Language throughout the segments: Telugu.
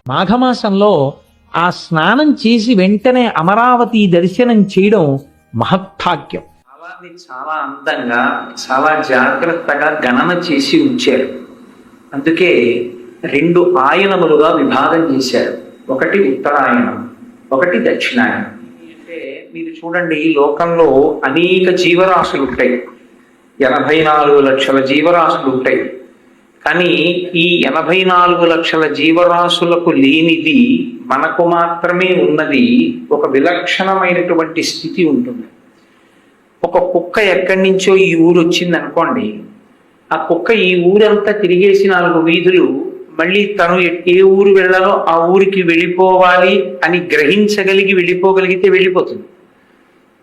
మాఘమాసంలో ఆ స్నానం చేసి వెంటనే అమరావతి దర్శనం చేయడం మహత్భాగ్యం. చాలా అందంగా చాలా జాగ్రత్తగా గణన చేసి ఉంచారు. అందుకే 2 ఆయనములుగా విభాగం చేశారు. ఒకటి ఉత్తరాయణం, ఒకటి దక్షిణాయనం. అంటే మీరు చూడండి, ఈ లోకంలో అనేక జీవరాశులు ఉంటాయి, 84 లక్షల జీవరాశులు ఉంటాయి. కానీ ఈ 84 లక్షల జీవరాశులకు లేనిది మనకు మాత్రమే ఉన్నది. ఒక విలక్షణమైనటువంటి స్థితి ఉంటుంది. ఒక కుక్క ఎక్కడి నుంచో ఈ ఊరు వచ్చింది అనుకోండి, ఆ కుక్క ఈ ఊరంతా తిరిగేసి 4 వీధులు మళ్ళీ తను ఏ ఊరు వెళ్ళాలో ఆ ఊరికి వెళ్ళిపోవాలి అని గ్రహించగలిగి వెళ్ళిపోగలిగితే వెళ్ళిపోతుంది.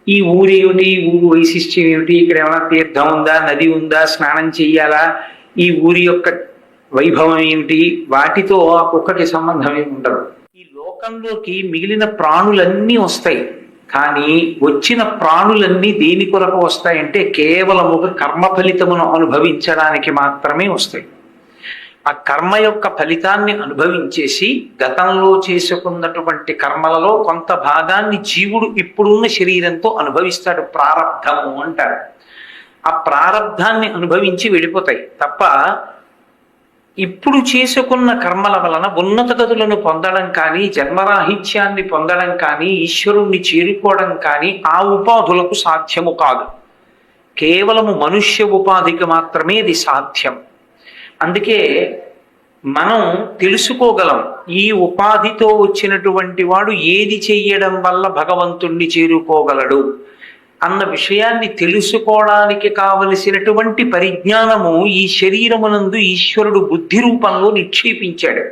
ఈ ఊరేమిటి, ఊరు వైశిష్ట్యం ఏమిటి, ఇక్కడ ఏమైనా తీర్థం ఉందా, నది ఉందా, స్నానం చెయ్యాలా, ఈ ఊరి యొక్క వైభవం ఏమిటి, వాటితో ఆ కుక్కకి సంబంధం ఏమి ఉండదు. ఈ లోకంలోకి మిగిలిన ప్రాణులన్నీ వస్తాయి. కానీ వచ్చిన ప్రాణులన్నీ దేని కొరకు వస్తాయంటే కేవలం ఒక కర్మ ఫలితమును అనుభవించడానికి మాత్రమే వస్తాయి. ఆ కర్మ యొక్క ఫలితాన్ని అనుభవించేసి గతంలో చేసుకున్నటువంటి కర్మలలో కొంత భాగాన్ని జీవుడు ఇప్పుడున్న శరీరంతో అనుభవిస్తాడు. ప్రారబ్ధము అంటారు. ఆ ప్రారబ్ధాన్ని అనుభవించి వెళ్ళిపోతాయి తప్ప ఇప్పుడు చేసుకున్న కర్మల వలన ఉన్నత గతులను పొందడం కానీ, జన్మరాహిత్యాన్ని పొందడం కానీ, ఈశ్వరుణ్ణి చేరుకోవడం కానీ ఆ ఉపాధులకు సాధ్యము కాదు. కేవలము మనుష్య ఉపాధికి మాత్రమే ఇది సాధ్యం. అందుకే మనం తెలుసుకోగలం, ఈ ఉపాధితో వచ్చినటువంటి వాడు ఏది చెయ్యడం వల్ల భగవంతుణ్ణి చేరుకోగలడు అన్న విషయాన్ని తెలుసుకోవడానికి కావలసినటువంటి పరిజ్ఞానము ఈ శరీరమునందు ఈశ్వరుడు బుద్ధి రూపంలో నిక్షేపించాడు.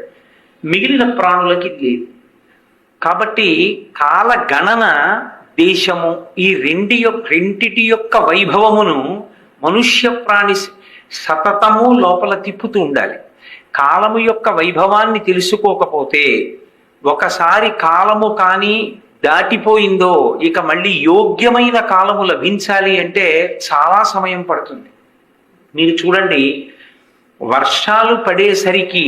మిగిలిన ప్రాణులకి లేదు. కాబట్టి కాల గణన, దేశము, ఈ రెండిటి యొక్క వైభవమును మనుష్య ప్రాణి సతతము లోపల తిప్పుతూ ఉండాలి. కాలము యొక్క వైభవాన్ని తెలుసుకోకపోతే ఒకసారి కాలము కానీ దాటిపోయిందో ఇక మళ్ళీ యోగ్యమైన కాలము లభించాలి అంటే చాలా సమయం పడుతుంది. మీరు చూడండి, వర్షాలు పడేసరికి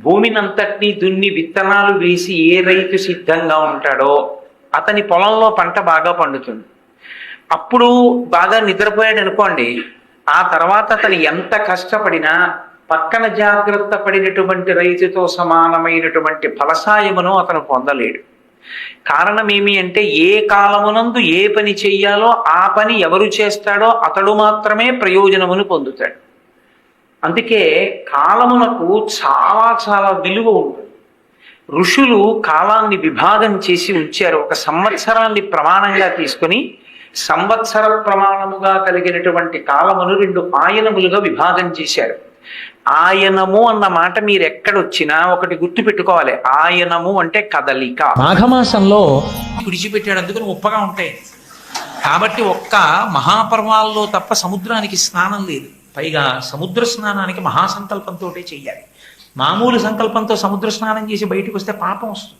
భూమినంతటినీ దున్ని విత్తనాలు వేసి ఏ రైతు సిద్ధంగా ఉంటాడో అతని పొలంలో పంట బాగా పండుతుంది. అప్పుడు బాగా నిద్రపోయాడు అనుకోండి, ఆ తర్వాత అతను ఎంత కష్టపడినా పక్కన జాగ్రత్త పడినటువంటి రైతుతో సమానమైనటువంటి ఫలసాయమును అతను పొందలేడు. కారణం ఏమి అంటే, ఏ కాలమునందు ఏ పని చెయ్యాలో ఆ పని ఎవరు చేస్తాడో అతడు మాత్రమే ప్రయోజనమును పొందుతాడు. అందుకే కాలమునకు చాలా చాలా విలువ ఉంటుంది. ఋషులు కాలాన్ని విభాగం చేసి ఉంచారు. ఒక సంవత్సరాన్ని ప్రమాణంగా తీసుకొని సంవత్సర ప్రమాణముగా కలిగినటువంటి కాలమును 2 ఆయనములుగా విభాగం చేశారు. ఆయనము అన్న మాట మీరు ఎక్కడొచ్చినా ఒకటి గుర్తు పెట్టుకోవాలి. ఆయనము అంటే కదలిక. మాఘమాసంలో విడిచిపెట్టాడు, అందుకని ఉప్పగా ఉంటాయి. కాబట్టి ఒక్క మహాపర్వాల్లో తప్ప సముద్రానికి స్నానం లేదు. పైగా సముద్ర స్నానానికి మహాసంకల్పంతో చెయ్యాలి. మామూలు సంకల్పంతో సముద్ర స్నానం చేసి బయటకు వస్తే పాపం వస్తుంది.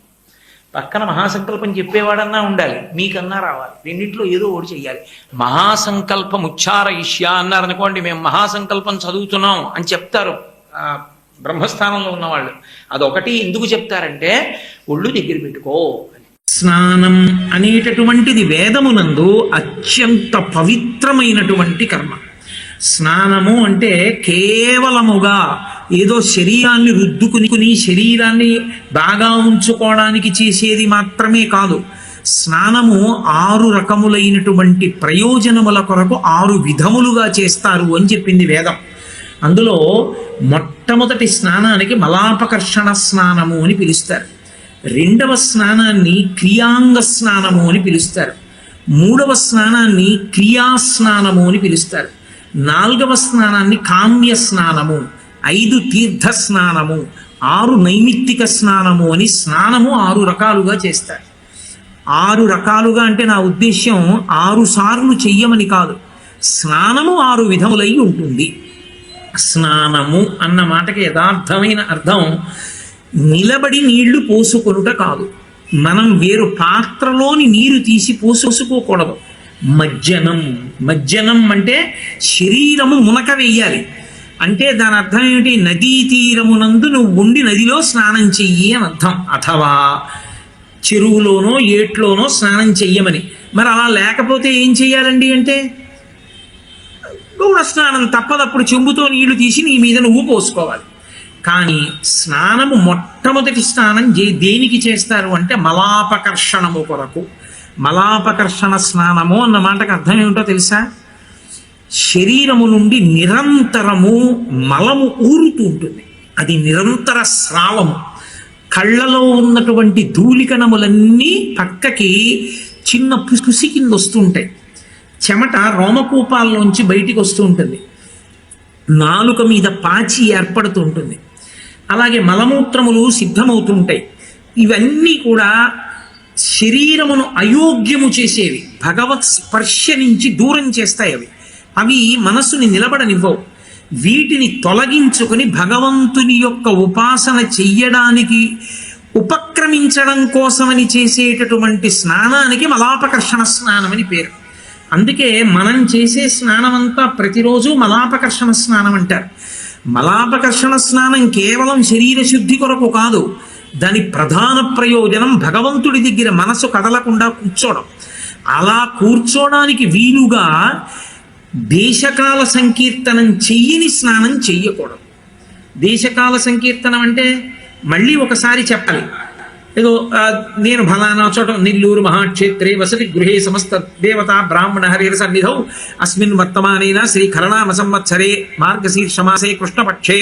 పక్కన మహాసంకల్పం చెప్పేవాడన్నా ఉండాలి, మీకన్నా రావాలి. రెండింటిలో ఏదో ఒకటి చెయ్యాలి. మహాసంకల్పం ఉచ్చారయిష్యా అన్నారనుకోండి, మేము మహాసంకల్పం చదువుతున్నాం అని చెప్తారు బ్రహ్మస్థానంలో ఉన్నవాళ్ళు. అదొకటి ఎందుకు చెప్తారంటే ఒళ్ళు దగ్గర పెట్టుకో. స్నానం అనేటటువంటిది వేదమునందు అత్యంత పవిత్రమైనటువంటి కర్మ. స్నానము అంటే కేవలముగా ఏదో శరీరాన్ని రుద్దుకుని శరీరాన్ని బాగా ఉంచుకోవడానికి చేసేది మాత్రమే కాదు. స్నానము 6 రకములైనటువంటి ప్రయోజనముల కొరకు 6 విధములుగా చేస్తారు అని చెప్పింది వేదం. అందులో మొట్టమొదటి స్నానానికి మలాపకర్షణ స్నానము అని పిలుస్తారు. 2వ స్నానాన్ని క్రియాంగ స్నానము అని పిలుస్తారు. 3వ స్నానాన్ని క్రియాస్నానము అని పిలుస్తారు. 4వ స్నానాన్ని కామ్య స్నానము, 5 తీర్థ స్నానము, 6 నైమిత్తిక స్నానము అని స్నానము 6 రకాలుగా చేస్తారు. 6 రకాలుగా అంటే నా ఉద్దేశ్యం 6 సార్లు చెయ్యమని కాదు, స్నానము 6 విధములై ఉంటుంది. స్నానము అన్న మాటకి యథార్థమైన అర్థం నిలబడి నీళ్లు పోసుకొనుట కాదు. మనం వేరు పాత్రలోని నీరు తీసి పోసుకోకూడదు. మజ్జనం అంటే శరీరము మునక వేయాలి. అంటే దాని అర్థం ఏమిటి? నదీ తీరమునందు నువ్వు ఉండి నదిలో స్నానం చెయ్యి అని అర్థం. అథవా చెరువులోనో ఏట్లోనో స్నానం చెయ్యమని. మరి అలా లేకపోతే ఏం చెయ్యాలండి అంటే గౌడ స్నానం తప్పదప్పుడు చెంబుతో నీళ్లు తీసి నీ మీద నువ్వు పోసుకోవాలి. కానీ స్నానము మొట్టమొదటి స్నానం దేనికి చేస్తారు అంటే మలాపకర్షణము కొరకు. మలాపకర్షణ స్నానము అన్న మాటకు అర్థం ఏమిటో తెలుసా? శరీరము నుండి నిరంతరము మలము ఊరుతూ ఉంటుంది, అది నిరంతర స్రావము. కళ్ళలో ఉన్నటువంటి ధూళికణములన్నీ పక్కకి చిన్న పుసి కింద వస్తూ ఉంటాయి, చెమట రోమకూపాల్లోంచి బయటికి వస్తూ ఉంటుంది, నాలుక మీద పాచి ఏర్పడుతూ ఉంటుంది, అలాగే మలమూత్రములు సిద్ధమవుతుంటాయి. ఇవన్నీ కూడా శరీరమును అయోగ్యము చేసేవి, భగవత్ స్పర్శ నుంచి దూరం చేస్తాయి. అవి మనస్సుని నిలబడనివ్వవు. వీటిని తొలగించుకొని భగవంతుని యొక్క ఉపాసన చెయ్యడానికి ఉపక్రమించడం కోసమని చేసేటటువంటి స్నానానికి మలాపకర్షణ స్నానం అని పేరు. అందుకే మనం చేసే స్నానం అంతా ప్రతిరోజు మలాపకర్షణ స్నానం అంటారు. మలాపకర్షణ స్నానం కేవలం శరీర శుద్ధి కొరకు కాదు, దాని ప్రధాన ప్రయోజనం భగవంతుడి దగ్గర మనసు కదలకుండా కూర్చోవడం. అలా కూర్చోడానికి వీలుగా దేశకాల సంకీర్తనం చెయ్యని స్నానం చెయ్యకూడదు. దేశకాల సంకీర్తనం అంటే మళ్ళీ ఒకసారి చెప్పాలి. ఏదో నేను ఫలానా చోట నెల్లూరు మహాక్షేత్రే వసతి గృహే సమస్త దేవతా బ్రాహ్మణ హరిర సన్నిధౌ అస్మిన్ వర్తమానేన శ్రీ ఖలనామ సంవత్సరే మార్గశీర్షమాసే కృష్ణపక్షే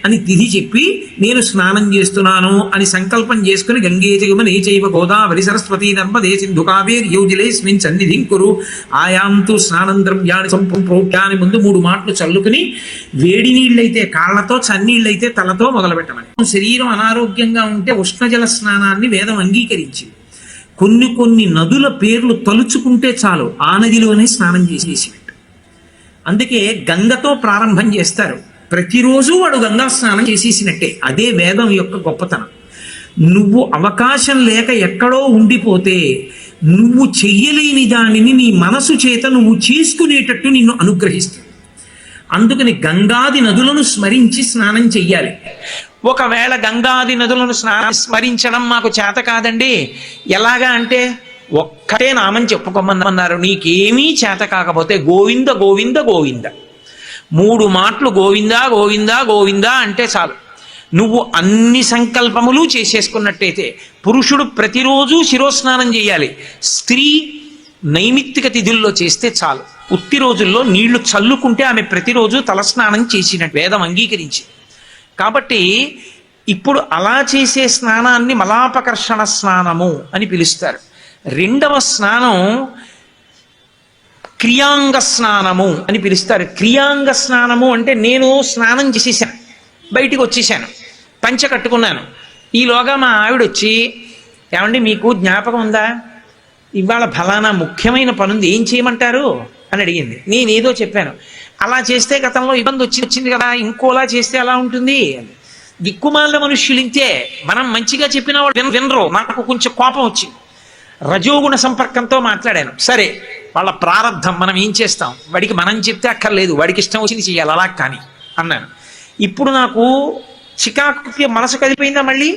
అని తిథి చెప్పి నేను స్నానం చేస్తున్నాను అని సంకల్పం చేసుకుని గంగే జగమనే చైవ గోదావరి సరస్వతీ నర్మదే సింధు కావేరి యోజిలేస్మిన్ సన్నిధిం కురు ఆయాంతు స్నానం ద్రవ్యాన్ని సంప్రోక్షాన్ని ముందు 3 మాటలు చల్లుకుని వేడి నీళ్ళైతే కాళ్లతో, చన్నీళ్ళైతే తలతో మొదలుపెట్టమని. శరీరం అనారోగ్యంగా ఉంటే ఉష్ణజల స్నానాన్ని వేదం అంగీకరించింది. కొన్ని నదుల పేర్లు తలుచుకుంటే చాలు ఆ నదిలోనే స్నానం చేసేసినట్టు. అందుకే గంగతో ప్రారంభం చేస్తారు. ప్రతిరోజు వాడు గంగా స్నానం చేసేసినట్టే. అదే వేదం యొక్క గొప్పతనం. నువ్వు అవకాశం లేక ఎక్కడో ఉండిపోతే నువ్వు చెయ్యలేని దానిని నీ మనసు చేత నువ్వు చేసుకునేటట్టు నిన్ను అనుగ్రహిస్తుంది. అందుకని గంగాది నదులను స్మరించి స్నానం చెయ్యాలి. ఒకవేళ గంగాది నదులను స్మరించడం మాకు చేత కాదండి, ఎలాగా అంటే ఒక్కటే నామం చెప్పుకోమన్నారు. నీకేమీ చేత కాకపోతే గోవింద గోవింద గోవింద 3 మాటలు గోవింద గోవింద గోవింద అంటే చాలు. నువ్వు అన్ని సంకల్పములు చేసేసుకున్నట్టయితే పురుషుడు ప్రతిరోజు శిరోస్నానం చేయాలి, స్త్రీ నైమిత్తిక తిథుల్లో చేస్తే చాలు. ఉత్తి రోజుల్లో నీళ్లు చల్లుకుంటే ఆమె ప్రతిరోజు తలస్నానం చేసినట్టు వేదం అంగీకరించి. కాబట్టి ఇప్పుడు అలా చేసే స్నానాన్ని మలాపకర్షణ స్నానము అని పిలుస్తారు. 2వ స్నానం క్రియాంగ స్నానము అని పిలుస్తారు. క్రియాంగ స్నానము అంటే నేను స్నానం చేసేసాను, బయటికి వచ్చేసాను, పంచ కట్టుకున్నాను. ఈలోగా మా ఆవిడ వచ్చి, ఏమండి మీకు జ్ఞాపకం ఉందా, ఇవాళ ఫలానా ముఖ్యమైన పనుంది, ఏం చేయమంటారు అని అడిగింది. నేనేదో చెప్పాను. అలా చేస్తే గతంలో ఇబ్బంది వచ్చింది కదా, ఇంకోలా చేస్తే అలా ఉంటుంది. దిక్కుమాల మనుష్యులు ఇంతే, మనం మంచిగా చెప్పిన వాళ్ళు వినరు. నాకు కొంచెం కోపం వచ్చింది, రజోగుణ సంపర్కంతో మాట్లాడాను. సరే, వాళ్ళ ప్రారంధం, మనం ఏం చేస్తాం, వాడికి మనం చెప్తే అక్కర్లేదు, వాడికి ఇష్టం వచ్చింది చేయాలి, అలా కానీ అన్నాను. ఇప్పుడు నాకు చికాకు మనసు కదిలిపోయిందా మళ్ళీ.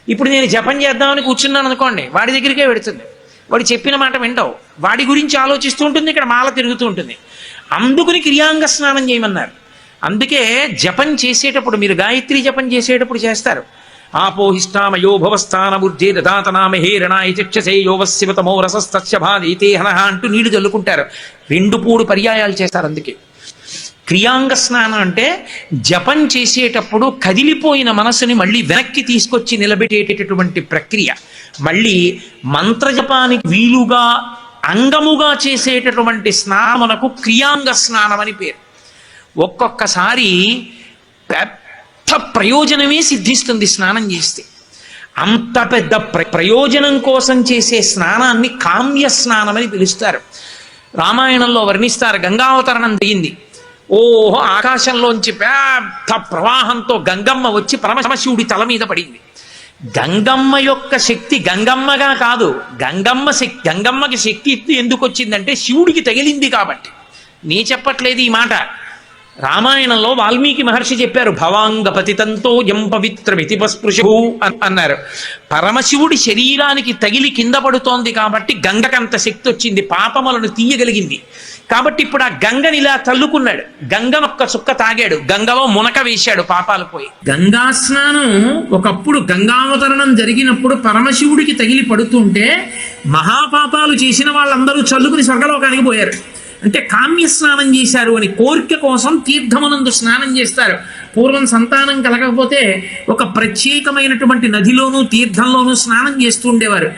ఇప్పుడు నేను జపం చేద్దామని కూర్చున్నాను అనుకోండి, వాడి దగ్గరికే పెడుతుంది. వాడు చెప్పిన మాట వింటావు, వాడి గురించి ఆలోచిస్తూ ఉంటుంది, ఇక్కడ మాల తిరుగుతూ ఉంటుంది. అందుకుని క్రియాంగ స్నానం చేయమన్నారు. అందుకే జపం చేసేటప్పుడు, మీరు గాయత్రి జపం చేసేటప్పుడు చేస్తారు, ఆపోహిష్టామయో భవస్థానబుద్ధి దదాతనామహే రణాయ చక్షసే యోవశివతమో రసస్తస్య భాదీతే హనహ అంటూ నీళ్లు చల్లుకుంటారు. 2 పర్యాయాలు చేస్తారు. అందుకే క్రియాంగ స్నానం అంటే జపం చేసేటప్పుడు కదిలిపోయిన మనసుని మళ్ళీ వెనక్కి తీసుకొచ్చి నిలబెట్టేటటువంటి ప్రక్రియ. మళ్ళీ మంత్రజపానికి వీలుగా అంగముగా చేసేటటువంటి స్నానమునకు క్రియాంగ స్నానం అని పేరు. ఒక్కొక్కసారి పెద్ద ప్రయోజనమే సిద్ధిస్తుంది స్నానం చేస్తే. అంత పెద్ద ప్రయోజనం కోసం చేసే స్నానాన్ని కామ్య స్నానం అని పిలుస్తారు. రామాయణంలో వర్ణిస్తారు, గంగావతరణం జరిగింది. ఓహో, ఆకాశంలోంచి పెద్ద ప్రవాహంతో గంగమ్మ వచ్చి పరమశివుడి తల మీద పడింది. గంగమ్మ యొక్క శక్తి గంగమ్మగా కాదు, గంగమ్మకి శక్తి ఎందుకు వచ్చిందంటే శివుడికి తగిలింది కాబట్టి. నీ చెప్పట్లేదు ఈ మాట, రామాయణంలో వాల్మీకి మహర్షి చెప్పారు, భవాంగ పతితంతో యం పవిత్రమితి పస్పృశు అన్నారు. పరమశివుడి శరీరానికి తగిలి కింద పడుతోంది కాబట్టి గంగకంత శక్తి వచ్చింది, పాపములను తీయగలిగింది. కాబట్టి ఇప్పుడు ఆ గంగని ఇలా తల్లుకున్నాడు, గంగనొక్క చుక్క తాగాడు, గంగలో మునక వేశాడు, పాపాలు పోయి. గంగా స్నానం ఒకప్పుడు గంగావతరణం జరిగినప్పుడు పరమశివుడికి తగిలి పడుతుంటే మహాపాపాలు చేసిన వాళ్ళందరూ చల్లుకుని స్వర్గలోకానికి పోయారు. అంటే కామ్య స్నానం చేశారు అని, కోరిక కోసం తీర్థమునందు స్నానం చేస్తారు. పూర్వం సంతానం కలగకపోతే ఒక ప్రత్యేకమైనటువంటి నదిలోనూ తీర్థంలోనూ స్నానం చేస్తూ ఉండేవారు.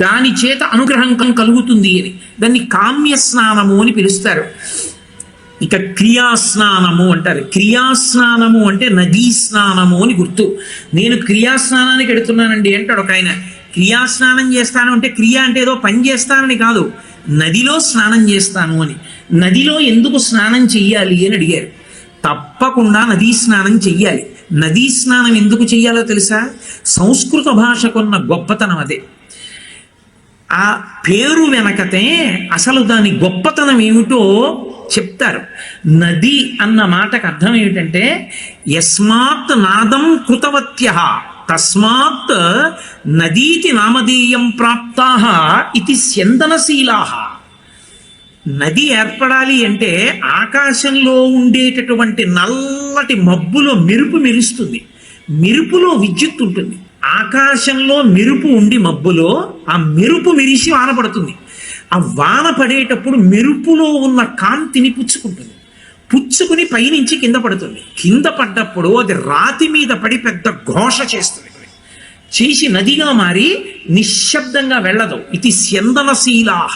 దాని చేత అనుగ్రహం కలుగుతుంది అని దాన్ని కామ్య స్నానము అని పిలుస్తారు. ఇక క్రియాస్నానము అంటారు. క్రియాస్నానము అంటే నదీ స్నానము అని గుర్తు. నేను క్రియాస్నానానికి ఎడుతున్నానండి అంటాడు ఒక ఆయన. క్రియాస్నానం చేస్తాను అంటే క్రియ అంటే ఏదో పని చేస్తానని కాదు, నదిలో స్నానం చేస్తాను అని. నదిలో ఎందుకు స్నానం చెయ్యాలి అని అడిగారు. తప్పకుండా నదీ స్నానం చెయ్యాలి. నదీ స్నానం ఎందుకు చెయ్యాలో తెలుసా? సంస్కృత భాషకున్న గొప్పతనం అదే. ఆ పేరు వెనకతే అసలు దాని గొప్పతనం ఏమిటో చెప్తారు. నది అన్న మాటకు అర్థం ఏమిటంటే యస్మాత్ నాదం కృతవత్యః తస్మాత్ నదీతి నామధేయం ప్రాప్తాః ఇది స్యందనశీలాః. నది ఏర్పడాలి అంటే ఆకాశంలో ఉండేటటువంటి నల్లటి మబ్బులో మెరుపు మెరుస్తుంది, మెరుపులో విద్యుత్ ఉంటుంది. ఆకాశంలో మెరుపు ఉండి మబ్బులో ఆ మెరుపు మెరిసి వాన పడుతుంది. ఆ వాన పడేటప్పుడు మెరుపులో ఉన్న కాంతిని పుచ్చుకుంటుంది, పుచ్చుకుని పైనుంచి కింద పడుతుంది. కింద పడ్డప్పుడు అది రాతి మీద పడి పెద్ద ఘోష చేస్తుంది, చేసి నదిగా మారి నిశ్శబ్దంగా వెళ్ళదు. ఇది స్యందనశీలాహ,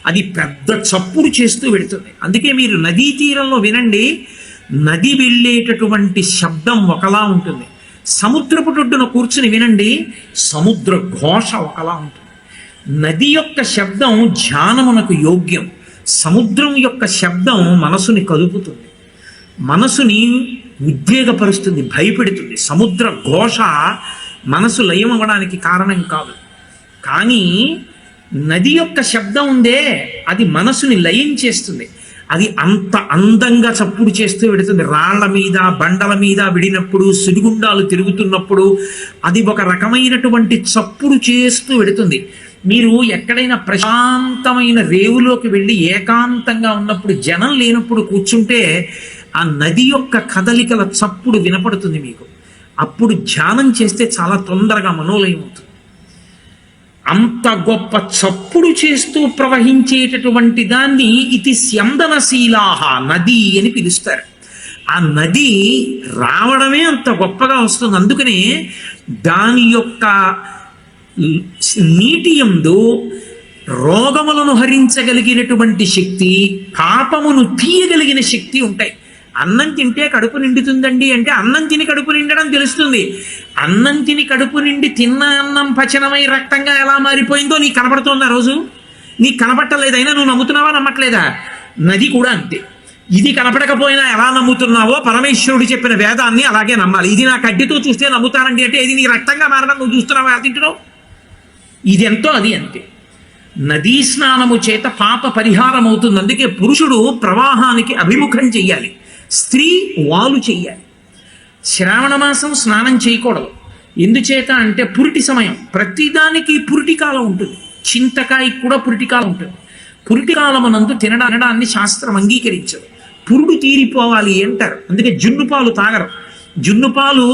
అది పెద్ద చప్పుడు చేస్తూ వెళుతుంది. అందుకే మీరు నదీ తీరంలో వినండి, నది వెళ్ళేటటువంటి శబ్దం ఒకలా ఉంటుంది. సముద్రపు ఒడ్డున కూర్చుని వినండి, సముద్ర ఘోష ఒకలా ఉంటుంది. నది యొక్క శబ్దం ధ్యానమునకు యోగ్యం, సముద్రం యొక్క శబ్దం మనసుని కదుపుతుంది, మనసుని ఉద్వేగపరుస్తుంది, భయపెడుతుంది. సముద్ర ఘోష మనసు లయం అవ్వడానికి కారణం కాదు, కానీ నది యొక్క శబ్దం ఉందే అది మనసుని లయం చేస్తుంది. అది అంత అందంగా చప్పుడు చేస్తూ వెడుతుంది. రాళ్ల మీద బండల మీద విడినప్పుడు, సుడిగుండాలు తిరుగుతున్నప్పుడు అది ఒక రకమైనటువంటి చప్పుడు చేస్తూ వెడుతుంది. మీరు ఎక్కడైనా ప్రశాంతమైన రేవులోకి వెళ్ళి ఏకాంతంగా ఉన్నప్పుడు, జనం లేనప్పుడు కూర్చుంటే ఆ నది యొక్క కదలికల చప్పుడు వినపడుతుంది మీకు. అప్పుడు ధ్యానం చేస్తే చాలా తొందరగా మనోలయం అవుతుంది. అంత గొప్ప చప్పుడు చేస్తూ ప్రవహించేటటువంటి దాన్ని ఇది స్యందనశీలాహ, నది అని పిలుస్తారు. ఆ నది రావడమే అంత గొప్పగా వస్తుంది. అందుకనే దాని యొక్క నీటి యందు రోగములను హరించగలిగినటువంటి శక్తి, పాపమును తీయగలిగిన శక్తి ఉంటాయి. అన్నం తింటే కడుపు నిండుతుందండి అంటే అన్నం తిని కడుపు నిండడం తెలుస్తుంది. అన్నం తిని కడుపు నిండి తిన్న అన్నం పచనమై రక్తంగా ఎలా మారిపోయిందో నీకు కనపడుతోంది. ఆ రోజు నీకు కనపట్టలేదైనా నువ్వు నమ్ముతున్నావా, నమ్మట్లేదా? నది కూడా అంతే. ఇది కనపడకపోయినా ఎలా నమ్ముతున్నావో పరమేశ్వరుడు చెప్పిన వేదాన్ని అలాగే నమ్మాలి. ఇది నా కడ్డితో చూస్తే నమ్ముతానండి అంటే ఇది నీ రక్తంగా మారడం నువ్వు చూస్తున్నావా, ఎలా తింటున్నావు? ఇది ఎంతో అది అంతే. నదీ స్నానము చేత పాప పరిహారం అవుతుంది. అందుకే పురుషుడు ప్రవాహానికి అభిముఖం చెయ్యాలి, స్త్రీ వాలు చెయ్యాలి. శ్రావణ మాసం స్నానం చేయకూడదు. ఎందుచేత అంటే పురిటి సమయం. ప్రతిదానికి పురిటి కాలం ఉంటుంది. చింతకాయకి కూడా పురిటి కాలం ఉంటుంది. పురిటి కాలమునందు తినడాన్ని శాస్త్రం అంగీకరించదు. పురుడు తీరిపోవాలి అంటారు. అందుకే జున్ను పాలు తాగరు. జున్ను పాలు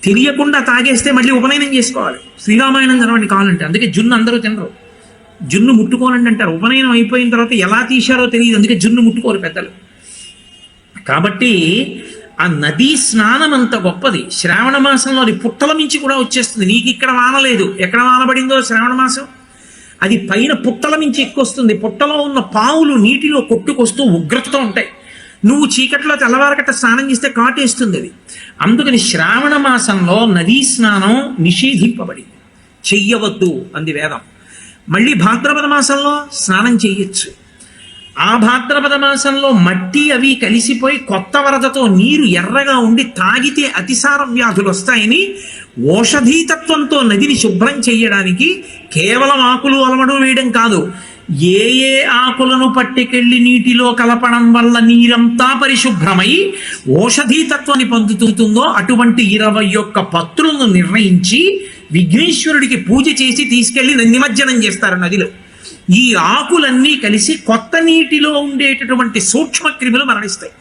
తెలియకుండా తాగేస్తే మళ్ళీ ఉపనయనం చేసుకోవాలి. శ్రీరామాయణం చదవండి కావాలంటే. అందుకే జున్ను అందరూ తినరు. జున్ను ముట్టుకోనండి అంటారు. ఉపనయనం అయిపోయిన తర్వాత ఎలా తీశారో తెలియదు, అందుకే జున్ను ముట్టుకోరు పెద్దలు. కాబట్టి ఆ నదీ స్నానం అంత గొప్పది. శ్రావణ మాసంలో అది పుట్టల మించి కూడా వచ్చేస్తుంది. నీకు ఇక్కడ వానలేదు, ఎక్కడ వానబడిందో శ్రావణ మాసం, అది పైన పుట్టల మించి ఎక్కువస్తుంది. పుట్టలో ఉన్న పావులు నీటిలో కొట్టుకొస్తూ ఉగ్రతతో ఉంటాయి. నువ్వు చీకట్లో తెల్లవారకట్ట స్నానం చేస్తే కాటేస్తుంది అది. అందుకని శ్రావణ మాసంలో నదీ స్నానం నిషేధింపబడింది, చెయ్యవద్దు అంది వేదం. మళ్ళీ భాద్రపద మాసంలో స్నానం చెయ్యొచ్చు. ఆ భాద్రపద మాసంలో మట్టి అవి కలిసిపోయి కొత్త వరదతో నీరు ఎర్రగా ఉండి తాగితే అతిసార వ్యాధులు వస్తాయని ఓషధీతత్వంతో నదిని శుభ్రం చెయ్యడానికి కేవలం ఆకులు అలమడం వేయడం కాదు, ఏ ఏ ఆకులను పట్టుకెళ్లి నీటిలో కలపడం వల్ల నీరంతా పరిశుభ్రమై ఓషధీతత్వాన్ని పొందుతుందో అటువంటి 21 పత్రులను నిర్ణయించి విఘ్నేశ్వరుడికి పూజ చేసి తీసుకెళ్లి నిమజ్జనం చేస్తారు నదిలో. ఈ ఆకులన్నీ కలిసి కొత్త నీటిలో ఉండేటటువంటి సూక్ష్మ క్రిములు మరణిస్తాయి.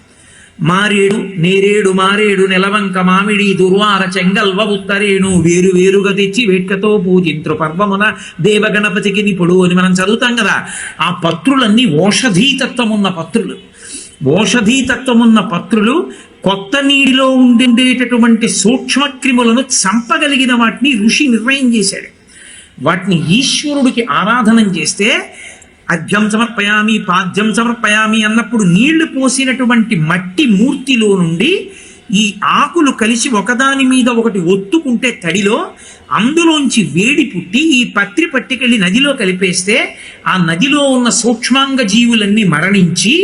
మారేడు, నేరేడు, మారేడు, నెలవంక, మామిడి, దుర్వార, చెంగల్వ, ఉత్తరేణు వేరు వేరుగా తెచ్చి వేట్కతో పూజింత్రు పర్వమున దేవగణపతికి నిపుడు అని మనం చదువుతాం కదా. ఆ పత్రులన్నీ ఓషధీతత్వం ఉన్న పత్రులు. ఓషధీతత్వం ఉన్న పత్రులు కొత్త నీటిలో ఉండేటటువంటి సూక్ష్మక్రిములను చంపగలిగిన వాటిని ఋషి నిర్ణయం చేశాడు. వాటిని ఈశ్వరుడికి ఆరాధనం చేస్తే అర్ఘ్యం సమర్పయామి, పాద్యం సమర్పయామి అన్నప్పుడు నీళ్లు పోసినటువంటి మట్టి మూర్తిలో నుండి ఈ ఆకులు కలిసి ఒకదాని మీద ఒకటి ఒత్తుకుంటే తడిలో అందులోంచి వేడి పుట్టి ఈ పత్రి పట్టుకెళ్ళి నదిలో కలిపేస్తే ఆ నదిలో ఉన్న సూక్ష్మాంగ జీవులన్నీ మరణించి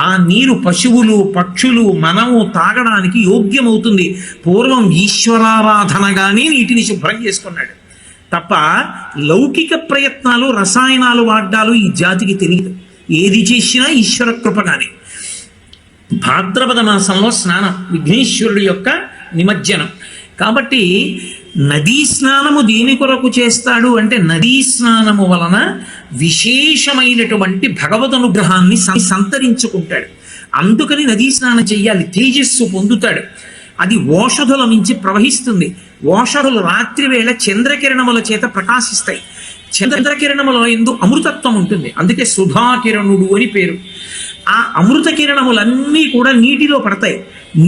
ఆ నీరు పశువులు, పక్షులు, మనము తాగడానికి యోగ్యమవుతుంది. పూర్వం ఈశ్వరారాధనగానే నీటిని శుభ్రం చేసుకున్నాడు తప్ప లౌకిక ప్రయత్నాలు, రసాయనాలు వాడ్డాలు ఈ జాతికి తెలియదు. ఏది చేసినా ఈశ్వర కృపగానే. భాద్రపద మాసంలో స్నానం, విఘ్నేశ్వరుడి యొక్క నిమజ్జనం. కాబట్టి నదీ స్నానము దేని కొరకు చేస్తాడు అంటే నదీ స్నానము వలన విశేషమైనటువంటి భగవద్ అనుగ్రహాన్ని సంతరించుకుంటాడు. అందుకని నదీ స్నానం చెయ్యాలి, తేజస్సు పొందుతాడు. అది ఓషధుల మించి ప్రవహిస్తుంది. ఓషధులు రాత్రి వేళ చంద్రకిరణముల చేత ప్రకాశిస్తాయి. చంద్రకిరణముల యందు అమృతత్వం ఉంటుంది, అందుకే సుధాకిరణుడు అని పేరు. ఆ అమృత కిరణములన్నీ కూడా నీటిలో పడతాయి.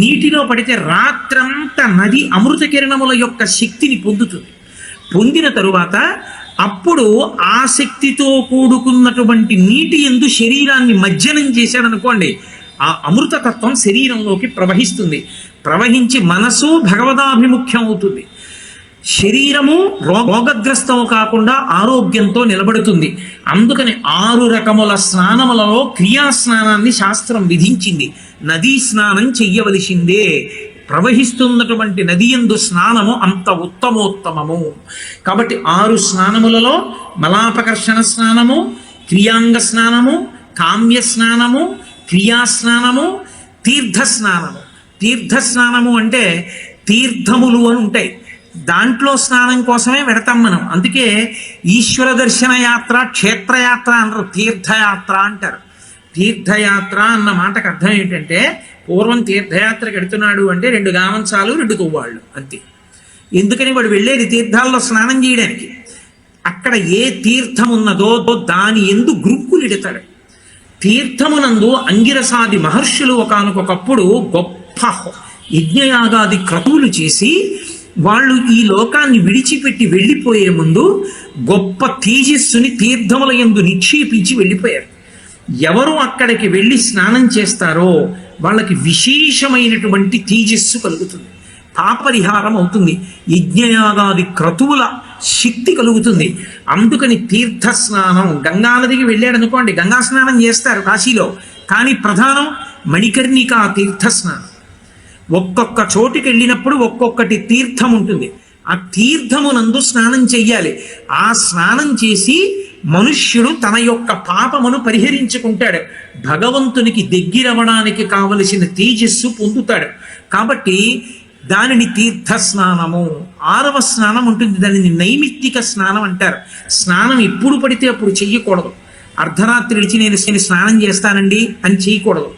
నీటిలో పడితే రాత్రంతా నది అమృత కిరణముల యొక్క శక్తిని పొందుతుంది. పొందిన తరువాత అప్పుడు ఆ శక్తితో కూడుకున్నటువంటి నీటి యందు శరీరాన్ని మజ్జనం చేశాడనుకోండి, ఆ అమృతతత్వం శరీరంలోకి ప్రవహిస్తుంది. ప్రవహించి మనసు భగవదాభిముఖ్యం అవుతుంది. శరీరము రోగగ్రస్తము కాకుండా ఆరోగ్యంతో నిలబడుతుంది. అందుకని 6 రకముల స్నానములలో క్రియాస్నానాన్ని శాస్త్రం విధించింది. నదీ స్నానం చెయ్యవలసిందే. ప్రవహిస్తున్నటువంటి నది యందు స్నానము అంత ఉత్తమోత్తమము. కాబట్టి 6 స్నానములలో మలాపకర్షణ స్నానము, క్రియాంగ స్నానము, కామ్య స్నానము, క్రియాస్నానము, తీర్థస్నానము. తీర్థస్నానము అంటే తీర్థములు అని ఉంటాయి, దాంట్లో స్నానం కోసమే పెడతాం మనం. అందుకే ఈశ్వర దర్శన యాత్ర, క్షేత్రయాత్ర అనరు, తీర్థయాత్ర అంటారు. తీర్థయాత్ర అన్న మాటకు అర్థం ఏంటంటే పూర్వం తీర్థయాత్రకు వెడుతున్నాడు అంటే 2 గామంచాలు 2 తువ్వాళ్ళు అంతే. ఎందుకని వాడు వెళ్ళేది తీర్థాల్లో స్నానం చేయడానికి. అక్కడ ఏ తీర్థం ఉన్నదో దాని ఎందు గ్రుక్కులిడతాడు. తీర్థమునందు అంగిరసాది మహర్షులు ఒకానొకప్పుడు గొప్ప యజ్ఞయాగాది క్రతువులు చేసి వాళ్ళు ఈ లోకాన్ని విడిచిపెట్టి వెళ్ళిపోయే ముందు గొప్ప తేజస్సుని తీర్థముల యందు నిక్షేపించి వెళ్ళిపోయారు. ఎవరు అక్కడికి వెళ్ళి స్నానం చేస్తారో వాళ్ళకి విశేషమైనటువంటి తేజస్సు కలుగుతుంది, పాపరిహారం అవుతుంది, యజ్ఞయాగాది క్రతువుల శక్తి కలుగుతుంది. అందుకని తీర్థ స్నానం. గంగానదికి వెళ్ళాడు అనుకోండి, గంగా స్నానం చేస్తారు కాశీలో, కానీ ప్రధానం మణికర్ణికా తీర్థ స్నానం. ఒక్కొక్క చోటుకి వెళ్ళినప్పుడు ఒక్కొక్కటి తీర్థం ఉంటుంది. ఆ తీర్థమునందు స్నానం చెయ్యాలి. ఆ స్నానం చేసి మనుష్యుడు తన యొక్క పాపమును పరిహరించుకుంటాడు, భగవంతునికి దగ్గరవడానికి కావలసిన తేజస్సు పొందుతాడు. కాబట్టి దానిని తీర్థ స్నానము. 6వ స్నానం ఉంటుంది, దానిని నైమిత్తిక స్నానం అంటారు. స్నానం ఎప్పుడు పడితే అప్పుడు చెయ్యకూడదు. అర్ధరాత్రి విడిచి నేను స్నానం చేస్తానండి అని చేయకూడదు.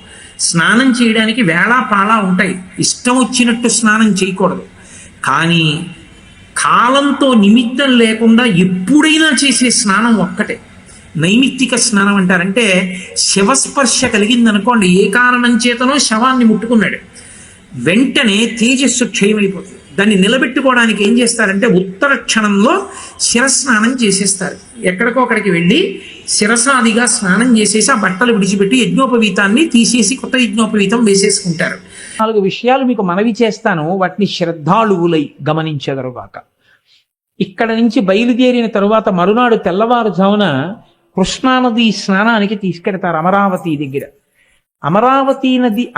స్నానం చేయడానికి వేళా పాళా ఉంటాయి, ఇష్టం వచ్చినట్టు స్నానం చేయకూడదు. కానీ కాలంతో నిమిత్తం లేకుండా ఎప్పుడైనా చేసే స్నానం ఒక్కటే నైమిత్తిక స్నానం అంటారంటే శవస్పర్శ కలిగిందనుకోండి, ఏ కారణం చేతనో శవాన్ని ముట్టుకున్నాడు, వెంటనే తేజస్సు క్షయమైపోతుంది. దాన్ని నిలబెట్టుకోవడానికి ఏం చేస్తారంటే ఉత్తర క్షణంలో శిరస్నానం చేసేస్తారు. ఎక్కడికో అక్కడికి వెళ్ళి శిరసాదిగా స్నానం చేసేసి ఆ బట్టలు విడిచిపెట్టి యజ్ఞోపవీతాన్ని తీసేసి కొత్త యజ్ఞోపవీతం వేసేసుకుంటారు. 4 విషయాలు మీకు మనవి చేస్తాను, వాటిని శ్రద్ధాళువులై గమనించెదరుగాక. ఇక్కడ నుంచి బయలుదేరిన తరువాత మరునాడు తెల్లవారుజామున కృష్ణానది స్నానానికి తీసుకెడతారు అమరావతి దగ్గర.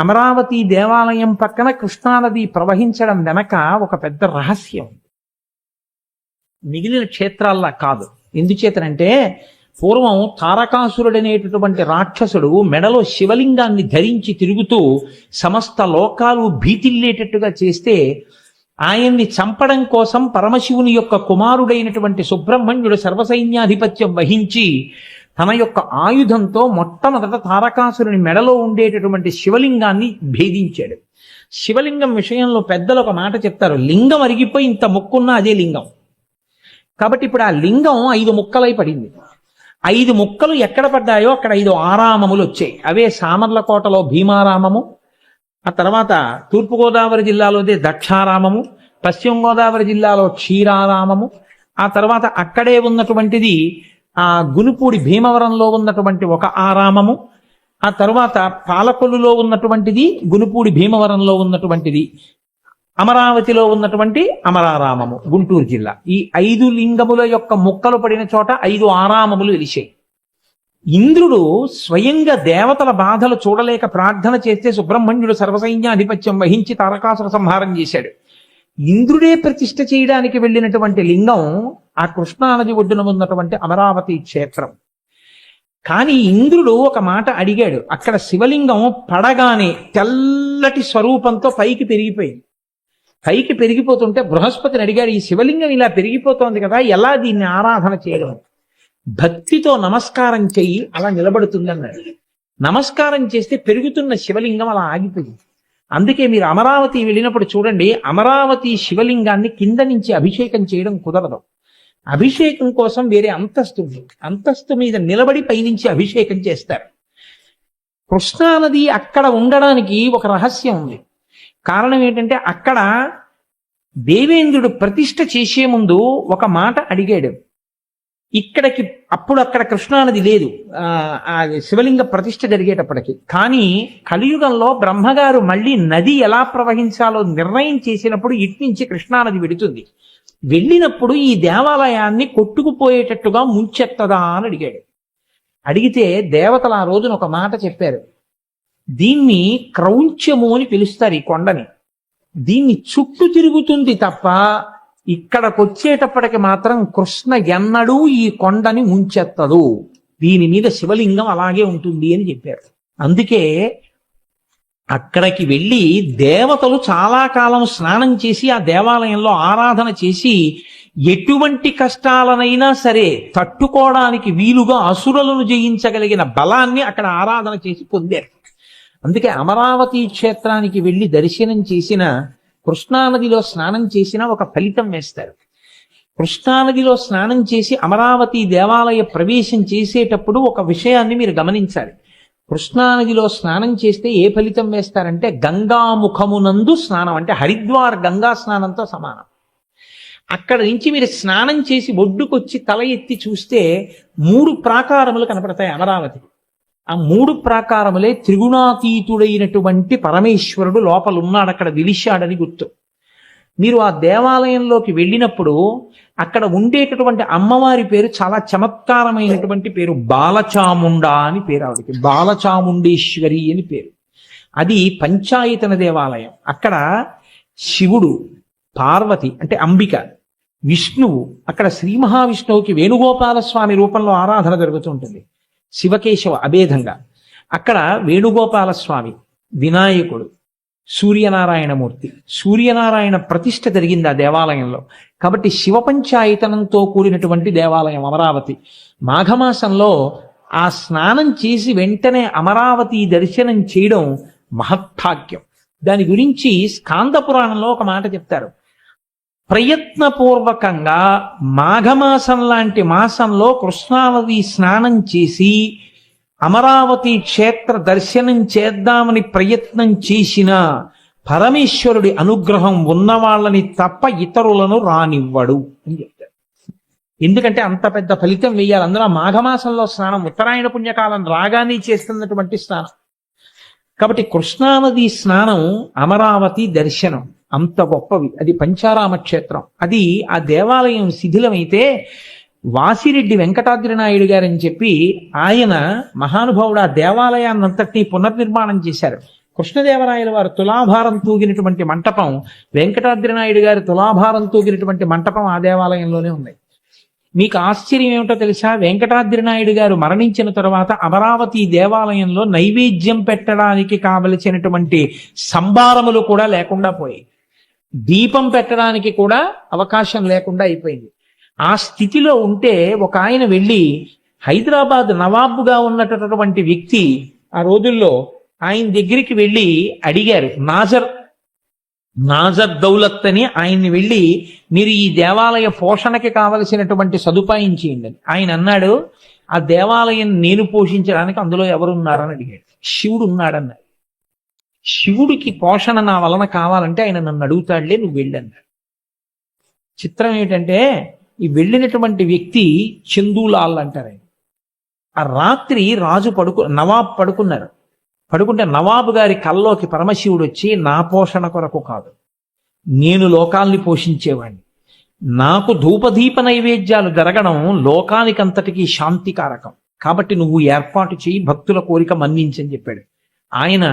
అమరావతి దేవాలయం పక్కన కృష్ణానది ప్రవహించడం వెనక ఒక పెద్ద రహస్యం, మిగిలిన క్షేత్రాల్లా కాదు. ఎందుచేతనంటే పూర్వం తారకాసురుడనేటటువంటి రాక్షసుడు మెడలో శివలింగాన్ని ధరించి తిరుగుతూ సమస్త లోకాలు భీతిల్లేటట్టుగా చేస్తే ఆయన్ని చంపడం కోసం పరమశివుని యొక్క కుమారుడైనటువంటి సుబ్రహ్మణ్యుడు సర్వసైన్యాధిపత్యం వహించి తన యొక్క ఆయుధంతో మొట్టమొదట తారకాసురుని మెడలో ఉండేటటువంటి శివలింగాన్ని భేదించాడు. శివలింగం విషయంలో పెద్దలు ఒక మాట చెప్తారు, లింగం అరిగిపోయి ఇంత ముక్కున్నా అదే లింగం. కాబట్టి ఇప్పుడు ఆ లింగం 5 ముక్కలై పడింది. 5 ముక్కలు ఎక్కడ పడ్డాయో అక్కడ 5 ఆరామములు వచ్చాయి. అవే సామర్లకోటలో భీమారామము, ఆ తర్వాత తూర్పుగోదావరి జిల్లాలోదే దక్షారామము, పశ్చిమ గోదావరి జిల్లాలో క్షీరారామము, ఆ తర్వాత అక్కడే ఉన్నటువంటిది ఆ గునుపూడి భీమవరంలో ఉన్నటువంటి ఒక ఆరామము, ఆ తర్వాత పాలకొల్లులో ఉన్నటువంటిది, గునుపూడి భీమవరంలో ఉన్నటువంటిది, అమరావతిలో ఉన్నటువంటి అమరారామము గుంటూరు జిల్లా. ఈ 5 లింగముల యొక్క ముక్కలు పడిన చోట 5 ఆరామములు వెలిశాయి. ఇంద్రుడు స్వయంగా దేవతల బాధలు చూడలేక ప్రార్థన చేస్తే సుబ్రహ్మణ్యుడు సర్వసైన్యాధిపత్యం వహించి తారకాసుర సంహారం చేశాడు. ఇంద్రుడే ప్రతిష్ఠ చేయడానికి వెళ్ళినటువంటి లింగం ఆ కృష్ణానది ఒడ్డున ఉన్నటువంటి అమరావతి క్షేత్రం. కానీ ఇంద్రుడు ఒక మాట అడిగాడు. అక్కడ శివలింగం పడగానే తెల్లటి స్వరూపంతో పైకి పెరిగిపోయింది. పైకి పెరిగిపోతుంటే బృహస్పతిని అడిగాడు, ఈ శివలింగం ఇలా పెరిగిపోతోంది కదా, ఎలా దీన్ని ఆరాధన చేయడం? భక్తితో నమస్కారం చెయ్యి, అలా నిలబడుతుంది అన్నాడు. నమస్కారం చేస్తే పెరుగుతున్న శివలింగం అలా ఆగిపోయింది. అందుకే మీరు అమరావతి వెళ్ళినప్పుడు చూడండి, అమరావతి శివలింగాన్ని కింద నుంచి అభిషేకం చేయడం కుదరదు. అభిషేకం కోసం వేరే అంతస్తు ఉంది. అంతస్తు మీద నిలబడి పైనుంచి అభిషేకం చేస్తారు. కృష్ణానది అక్కడ ఉండడానికి ఒక రహస్యం ఉంది. కారణం ఏంటంటే అక్కడ దేవేంద్రుడు ప్రతిష్ఠ చేసే ముందు ఒక మాట అడిగాడు. ఇక్కడికి అప్పుడు అక్కడ కృష్ణానది లేదు, ఆ శివలింగ ప్రతిష్ఠ జరిగేటప్పటికి. కానీ కలియుగంలో బ్రహ్మగారు మళ్ళీ నది ఎలా ప్రవహించాలో నిర్ణయం చేసినప్పుడు ఇటు నుంచి కృష్ణానది వెడుతుంది. వెళ్ళినప్పుడు ఈ దేవాలయాన్ని కొట్టుకుపోయేటట్టుగా ముంచెత్తదా అని అడిగాడు. అడిగితే దేవతలు ఆ రోజున ఒక మాట చెప్పారు, దీన్ని క్రౌంచము అని పిలుస్తారు. ఈ కొండని దీన్ని చుట్టూ తిరుగుతుంది తప్ప ఇక్కడికి వచ్చేటప్పటికి మాత్రం కృష్ణ ఎన్నడూ ఈ కొండని ముంచెత్తదు, దీని మీద శివలింగం అలాగే ఉంటుంది అని చెప్పారు. అందుకే అక్కడికి వెళ్ళి దేవతలు చాలా కాలం స్నానం చేసి ఆ దేవాలయంలో ఆరాధన చేసి ఎటువంటి కష్టాలనైనా సరే తట్టుకోవడానికి వీలుగా అసురులను జయించగలిగిన బలాన్ని అక్కడ ఆరాధన చేసి పొందారు. అందుకే అమరావతి క్షేత్రానికి వెళ్ళి దర్శనం చేసిన, కృష్ణానదిలో స్నానం చేసిన ఒక ఫలితం వేస్తారు. కృష్ణానదిలో స్నానం చేసి అమరావతి దేవాలయ ప్రవేశం చేసేటప్పుడు ఒక విషయాన్ని మీరు గమనించాలి. కృష్ణానదిలో స్నానం చేస్తే ఏ ఫలితం వేస్తారంటే గంగాముఖమునందు స్నానం, అంటే హరిద్వార్ గంగా స్నానంతో సమానం. అక్కడ నుంచి మీరు స్నానం చేసి ఒడ్డుకొచ్చి తల ఎత్తి చూస్తే 3 ప్రాకారములు కనపడతాయి అమరావతి. ఆ 3 ప్రాకారములే త్రిగుణాతీతుడైనటువంటి పరమేశ్వరుడు లోపల ఉన్నాడు, అక్కడ విలిశాడని గుర్తు. మీరు ఆ దేవాలయంలోకి వెళ్ళినప్పుడు అక్కడ ఉండేటటువంటి అమ్మవారి పేరు చాలా చమత్కారమైనటువంటి పేరు, బాలచాముండ అని పేరు. ఆవిడకి బాలచాముండేశ్వరి అని పేరు. అది పంచాయతన దేవాలయం. అక్కడ శివుడు, పార్వతి అంటే అంబిక, విష్ణువు, అక్కడ శ్రీ మహావిష్ణువుకి వేణుగోపాల స్వామి రూపంలో ఆరాధన జరుగుతుంటుంది, శివకేశవ అభేదంగా. అక్కడ వేణుగోపాల స్వామి, వినాయకుడు, సూర్యనారాయణమూర్తి, సూర్యనారాయణ ప్రతిష్ఠ జరిగింది ఆ దేవాలయంలో. కాబట్టి శివ పంచాయతనంతో కూడినటువంటి దేవాలయం అమరావతి. మాఘమాసంలో ఆ స్నానం చేసి వెంటనే అమరావతి దర్శనం చేయడం మహత్భాగ్యం. దాని గురించి స్కాంద పురాణంలో ఒక మాట చెప్తారు. ప్రయత్నపూర్వకంగా మాఘమాసం లాంటి మాసంలో కృష్ణానది స్నానం చేసి అమరావతి క్షేత్ర దర్శనం చేద్దామని ప్రయత్నం చేసిన పరమేశ్వరుడి అనుగ్రహం ఉన్న వాళ్ళని తప్ప ఇతరులను రానివ్వడు అని చెప్తారు. ఎందుకంటే అంత పెద్ద ఫలితం వేయాలి. అందులో మాఘమాసంలో స్నానం ఉత్తరాయణ పుణ్యకాలం రాగానే చేస్తున్నటువంటి స్నానం. కాబట్టి కృష్ణానది స్నానం, అమరావతి దర్శనం అంత గొప్పవి. అది పంచారామ క్షేత్రం. అది ఆ దేవాలయం శిథిలమైతే వాసిరెడ్డి వెంకటాద్రి నాయుడు గారని చెప్పి ఆయన మహానుభావుడు ఆ దేవాలయాన్నంతటినీ పునర్నిర్మాణం చేశారు. కృష్ణదేవరాయల వారు తులాభారం తూగినటువంటి మంటపం, వెంకటాద్రి నాయుడు గారి తులాభారం తూగినటువంటి మంటపం ఆ దేవాలయంలోనే ఉన్నాయి. మీకు ఆశ్చర్యం ఏమిటో తెలుసా? వెంకటాద్రి నాయుడు గారు మరణించిన తరువాత అమరావతి దేవాలయంలో నైవేద్యం పెట్టడానికి కావలసినటువంటి సంభారములు కూడా లేకుండా పోయాయి. దీపం పెట్టడానికి కూడా అవకాశం లేకుండా అయిపోయింది. ఆ స్థితిలో ఉంటే ఒక ఆయన వెళ్ళి, హైదరాబాద్ నవాబుగా ఉన్నటువంటి వ్యక్తి ఆ రోజుల్లో ఆయన దగ్గరికి వెళ్ళి అడిగారు. నాజర్ దౌలత్ అని ఆయన్ని వెళ్ళి, మీరు ఈ దేవాలయ పోషణకి కావలసినటువంటి సదుపాయం చేయండి అని. ఆయన అన్నాడు, ఆ దేవాలయం నేను పోషించడానికి అందులో ఎవరున్నారని అడిగాడు. శివుడు ఉన్నాడన్నాడు. శివుడికి పోషణ నా వలన కావాలంటే ఆయన నన్ను అడుగుతాడులే, నువ్వు వెళ్ళన్నాడు. చిత్రం ఏమిటంటే, ఈ వెళ్ళినటువంటి వ్యక్తి చందూలాల్ అంటారు. ఆయన ఆ రాత్రి రాజు నవాబ్ పడుకుంటే నవాబు గారి కల్లోకి పరమశివుడు వచ్చి, నా పోషణ కొరకు కాదు, నేను లోకాల్ని పోషించేవాడిని, నాకు ధూపదీప నైవేద్యాలు జరగడం లోకానికంతటికీ శాంతికారకం, కాబట్టి నువ్వు ఏర్పాటు చేయి, భక్తుల కోరిక మన్నించని చెప్పాడు. ఆయన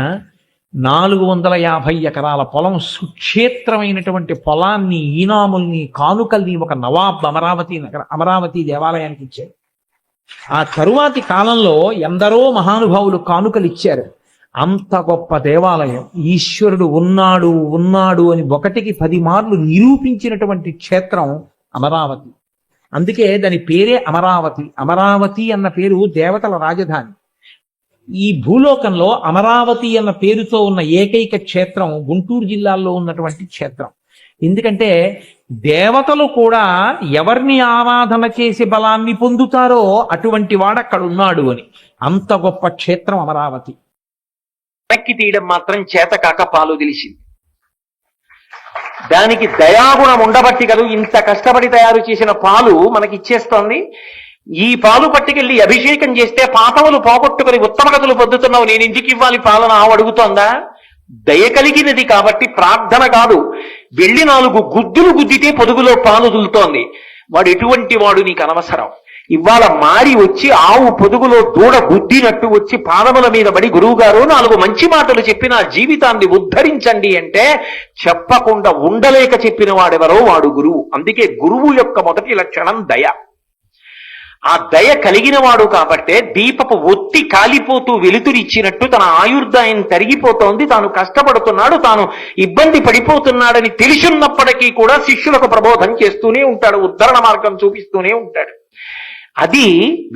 450 ఎకరాల పొలం, సుక్షేత్రమైనటువంటి పొలాన్ని, ఈనాముల్ని, కానుకల్ని ఒక నవాబ్ అమరావతి దేవాలయానికి ఇచ్చాడు. ఆ తరువాతి కాలంలో ఎందరో మహానుభావులు కానుకలు ఇచ్చారు. అంత గొప్ప దేవాలయం, ఈశ్వరుడు ఉన్నాడు అని 1కి 10 మార్లు నిరూపించినటువంటి క్షేత్రం అమరావతి. అందుకే దాని పేరే అమరావతి. అమరావతి అన్న పేరు దేవతల రాజధాని. ఈ భూలోకంలో అమరావతి అన్న పేరుతో ఉన్న ఏకైక క్షేత్రం గుంటూరు జిల్లాలో ఉన్నటువంటి క్షేత్రం. ఎందుకంటే దేవతలు కూడా ఎవరిని ఆరాధన చేసి బలాన్ని పొందుతారో అటువంటి వాడు అక్కడ ఉన్నాడు అని. అంత గొప్ప క్షేత్రం అమరావతి. వెనక్కి తీయడం మాత్రం చేత కాక పాలు తెలిసింది. దానికి దయాగుణం ఉండబట్టి కదా ఇంత కష్టపడి తయారు చేసిన పాలు మనకి ఇచ్చేస్తోంది. ఈ పాలు పట్టుకెళ్ళి అభిషేకం చేస్తే పాపములు పోగొట్టుకుని ఉత్తమ గతులు పొందుతున్నావు, నేను ఇంటికి ఇవ్వాలి పాలన అడుగుతోందా? దయ కలిగినది కాబట్టి ప్రార్థన కాదు. వెళ్ళి 4 గుద్దులు గుద్దితే పొదుగులో పాలు దులుతోంది. వాడు ఎటువంటి వాడు నీకు అనవసరం. ఇవాళ మారి వచ్చి ఆవు పొదుగులో దూడ గుద్దినట్టు వచ్చి పాదముల మీద పడి, గురువు గారు 4 మంచి మాటలు చెప్పి నా జీవితాన్ని ఉద్ధరించండి అంటే చెప్పకుండా ఉండలేక చెప్పిన వాడెవరో వాడు గురువు. అందుకే గురువు యొక్క మొదటి లక్షణం దయ. ఆ దయ కలిగిన వాడు కాబట్టే దీపపు ఒత్తి కాలిపోతూ వెలుతురిచ్చినట్టు తన ఆయుర్దాయం తరిగిపోతోంది, తాను కష్టపడుతున్నాడు, తాను ఇబ్బంది పడిపోతున్నాడని తెలిసున్నప్పటికీ కూడా శిష్యులకు ప్రబోధం చేస్తూనే ఉంటాడు, ఉద్ధరణ మార్గం చూపిస్తూనే ఉంటాడు. అది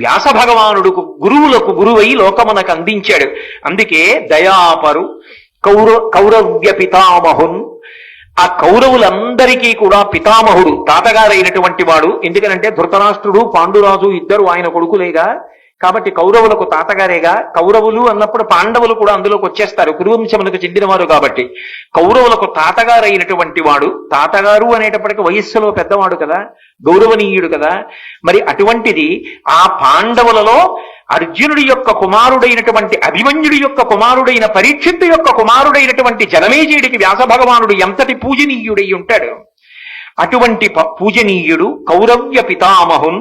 వ్యాస భగవానుడు గురువులకు గురువై లోకమునకు అందించాడు. అందుకే దయాపరు కౌరవ్య పితామహున్, ఆ కౌరవులందరికీ కూడా పితామహుడు, తాతగారైనటువంటి వాడు. ఎందుకనంటే ధృతరాష్ట్రుడు, పాండురాజు ఇద్దరు ఆయన కొడుకులేగా, కాబట్టి కౌరవులకు తాతగారేగా. కౌరవులు అన్నప్పుడు పాండవులు కూడా అందులోకి వచ్చేస్తారు, కురువంశములకు చెందినవారు కాబట్టి. కౌరవులకు తాతగారైనటువంటి వాడు, తాతగారు అనేటప్పటికీ వయస్సులో పెద్దవాడు కదా, గౌరవనీయుడు కదా. మరి అటువంటిది ఆ పాండవులలో అర్జునుడి యొక్క కుమారుడైనటువంటి అభిమన్యుడి యొక్క కుమారుడైన పరీక్షిత్తు యొక్క కుమారుడైనటువంటి జనమేజయుడికి వ్యాస భగవానుడు ఎంతటి పూజనీయుడై ఉంటాడు. అటువంటి పూజనీయుడు కౌరవ్య పితామహున్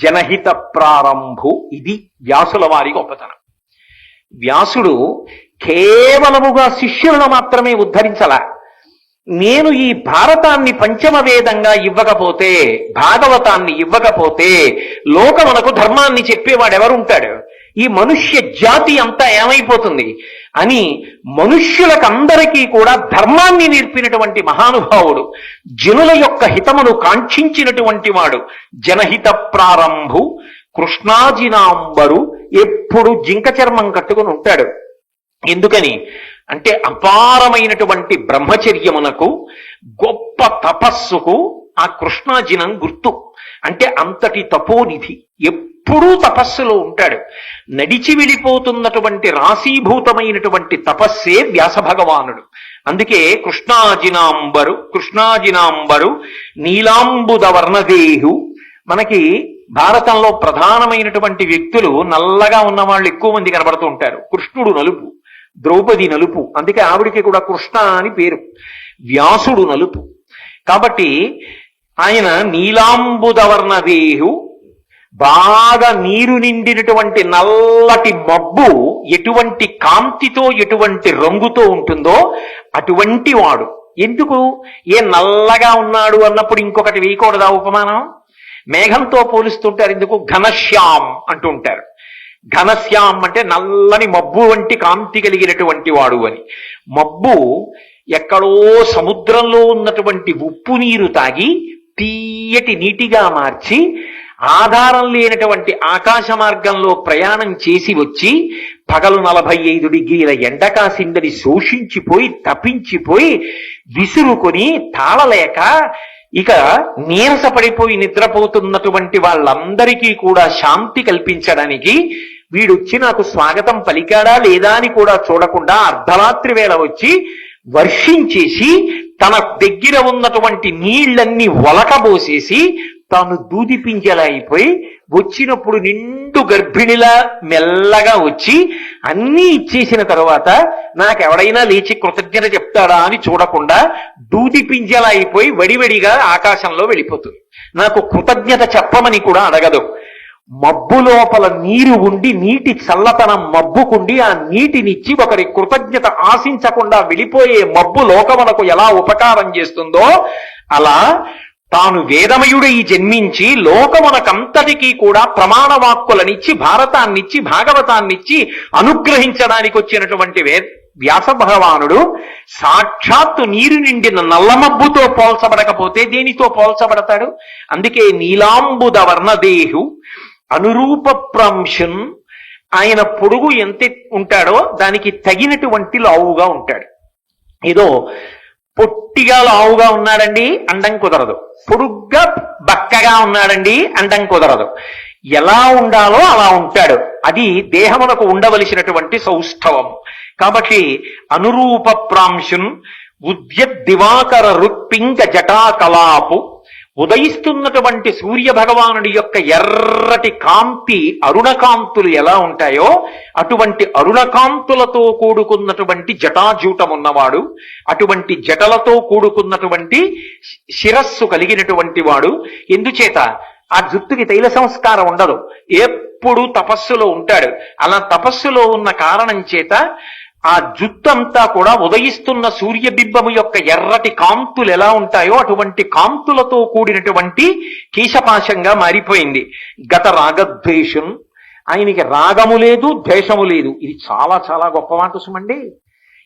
జనహిత ప్రారంభు. ఇది వ్యాసుల వారి గొప్పతనం. వ్యాసుడు కేవలముగా శిష్యులను మాత్రమే ఉద్ధరించలా. నేను ఈ భారతాన్ని పంచమ వేదంగా ఇవ్వకపోతే, భాగవతాన్ని ఇవ్వకపోతే లోకమునకు ధర్మాన్ని చెప్పేవాడెవరుంటాడు? ఈ మనుష్య జాతి అంతా ఏమైపోతుంది అని మనుష్యులకందరికీ కూడా ధర్మాన్ని నేర్పినటువంటి మహానుభావుడు, జనుల యొక్క హితమును కాంక్షించినటువంటి వాడు. జనహిత ప్రారంభు కృష్ణాజినాంబరు. ఎప్పుడు జింక చర్మం కట్టుకుని ఉంటాడు. ఎందుకని అంటే అపారమైనటువంటి బ్రహ్మచర్యమునకు, గొప్ప తపస్సుకు ఆ కృష్ణాజినం గుర్తు. అంటే అంతటి తపోనిధి, ఎప్పుడూ తపస్సులో ఉంటాడు. నడిచి వెళ్ళిపోతున్నటువంటి రాశీభూతమైనటువంటి తపస్సే వ్యాస భగవానుడు. అందుకే కృష్ణాజినాంబరు నీలాంబుద వర్ణదేహు. మనకి భారతంలో ప్రధానమైనటువంటి వ్యక్తులు నల్లగా ఉన్న వాళ్ళు ఎక్కువ మంది కనబడుతూ ఉంటారు. కృష్ణుడు నలుపు, ద్రౌపది నలుపు, అందుకే ఆవిడికి కూడా కృష్ణ అని పేరు. వ్యాసుడు నలుపు. కాబట్టి ఆయన నీలాంబుదవర్ణదేహు, బాగా నీరు నిండినటువంటి నల్లటి మబ్బు ఎటువంటి కాంతితో, ఎటువంటి రంగుతో ఉంటుందో అటువంటి వాడు. ఎందుకు? ఏ నల్లగా ఉన్నాడు అన్నప్పుడు ఇంకొకటి వేయకూడదా ఉపమానం? మేఘంతో పోలుస్తుంటారు ఎందుకు? ఘనశ్యాం అంటూ ఉంటారు. ఘనశ్యాం అంటే నల్లని మబ్బు వంటి కాంతి కలిగినటువంటి వాడు అని. మబ్బు ఎక్కడో సముద్రంలో ఉన్నటువంటి ఉప్పు నీరు తాగి తీయటి నీటిగా మార్చి ఆధారం లేనటువంటి ఆకాశ మార్గంలో ప్రయాణం చేసి వచ్చి పగలు 45 డిగ్రీల ఎండకాసిందని శోషించిపోయి తప్పించిపోయి విసురుకొని తాళలేక ఇక నీరసపడిపోయి నిద్రపోతున్నటువంటి వాళ్ళందరికీ కూడా శాంతి కల్పించడానికి వీడొచ్చి నాకు స్వాగతం పలికాడా లేదా అని కూడా చూడకుండా అర్ధరాత్రి వేళ వచ్చి వర్షించేసి తన దగ్గర ఉన్నటువంటి నీళ్లన్నీ ఒలకబోసేసి తాను దూది పింజలా అయిపోయి వచ్చినప్పుడు నిండు గర్భిణిలా మెల్లగా వచ్చి అన్నీ ఇచ్చేసిన తర్వాత నాకెవడైనా లేచి కృతజ్ఞత చెప్తాడా అని చూడకుండా దూది పింజలా అయిపోయి వడివడిగా ఆకాశంలో వెళ్ళిపోతుంది. నాకు కృతజ్ఞత చెప్పమని కూడా అడగదు. మబ్బు లోపల నీరు ఉండి నీటి చల్లతనం మబ్బుకుండి ఆ నీటినిచ్చి ఒకరి కృతజ్ఞత ఆశించకుండా వెళ్ళిపోయే మబ్బు లోకమునకు ఎలా ఉపకారం చేస్తుందో అలా తాను వేదమయుడై జన్మించి లోకమునకంతటికీ కూడా ప్రమాణ వాక్కులనిచ్చి భారతాన్నిచ్చి భాగవతాన్నిచ్చి అనుగ్రహించడానికి వచ్చినటువంటి వ్యాస భగవానుడు సాక్షాత్తు నీరు నిండిన నల్లమబ్బుతో పోల్చబడకపోతే దేనితో పోల్చబడతాడు? అందుకే నీలాంబుద వర్ణదేహు అనురూప ప్రాంశున్, ఆయన పొడుగు ఎంత ఉంటాడో దానికి తగినటువంటి లావుగా ఉంటాడు. ఏదో పొట్టిగా లావుగా ఉన్నాడండి అండం కుదరదు, పొడుగ్గా బక్కగా ఉన్నాడండి అండం కుదరదు. ఎలా ఉండాలో అలా ఉంటాడు. అది దేహమునకు ఉండవలసినటువంటి సౌష్ఠవం. కాబట్టి అనురూప ప్రాంశున్ ఉద్యత్ దివాకర రుక్పింగ జటాకలాపు, ఉదయిస్తున్నటువంటి సూర్య భగవానుడి యొక్క ఎర్రటి కాంతి అరుణకాంతులు ఎలా ఉంటాయో అటువంటి అరుణకాంతులతో కూడుకున్నటువంటి జటాజూటమున్నవాడు, అటువంటి జటలతో కూడుకున్నటువంటి శిరస్సు కలిగినటువంటి వాడు. ఎందుచేత ఆ జుట్టుకి తైల సంస్కారం ఉండదు, ఎప్పుడు తపస్సులో ఉంటాడు. అలా తపస్సులో ఉన్న కారణం చేత ఆ జుట్టంతా కూడా ఉదయిస్తున్న సూర్యబింబము యొక్క ఎర్రటి కాంతులు ఎలా ఉంటాయో అటువంటి కాంతులతో కూడినటువంటి కేశపాశంగా మారిపోయింది. గత రాగద్వేషం, ఆయనకి రాగము లేదు ద్వేషము లేదు. ఇది చాలా చాలా గొప్ప మాట సుమండి.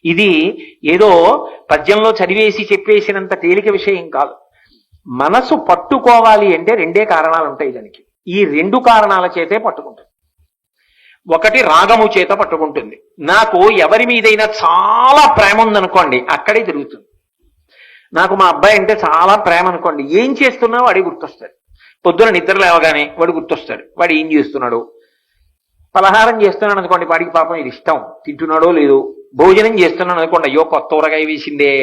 ఇది ఏదో పద్యంలో చదివేసి చెప్పేసినంత తేలిక విషయం కాదు. మనసు పట్టుకోవాలి అంటే రెండే కారణాలు ఉంటాయి దానికి. ఈ రెండు కారణాల చేతే పట్టుకుంటుంది. ఒకటి రాగము చేత పట్టుకుంటుంది. నాకు ఎవరి మీదైనా చాలా ప్రేమ ఉందనుకోండి అక్కడే తిరుగుతుంది. నాకు మా అబ్బాయి అంటే చాలా ప్రేమ అనుకోండి, ఏం చేస్తున్నా వాడి గుర్తొస్తాడు. పొద్దున నిద్ర లేవగానే వాడు గుర్తొస్తాడు, వాడు ఏం చేస్తున్నాడు. పలహారం చేస్తున్నాడు అనుకోండి, వాడికి పాపం ఇది ఇష్టం, తింటున్నాడో లేదో. భోజనం చేస్తున్నాడు అనుకోండి, అయ్యో కొత్త ఊరగాయ వేసిందే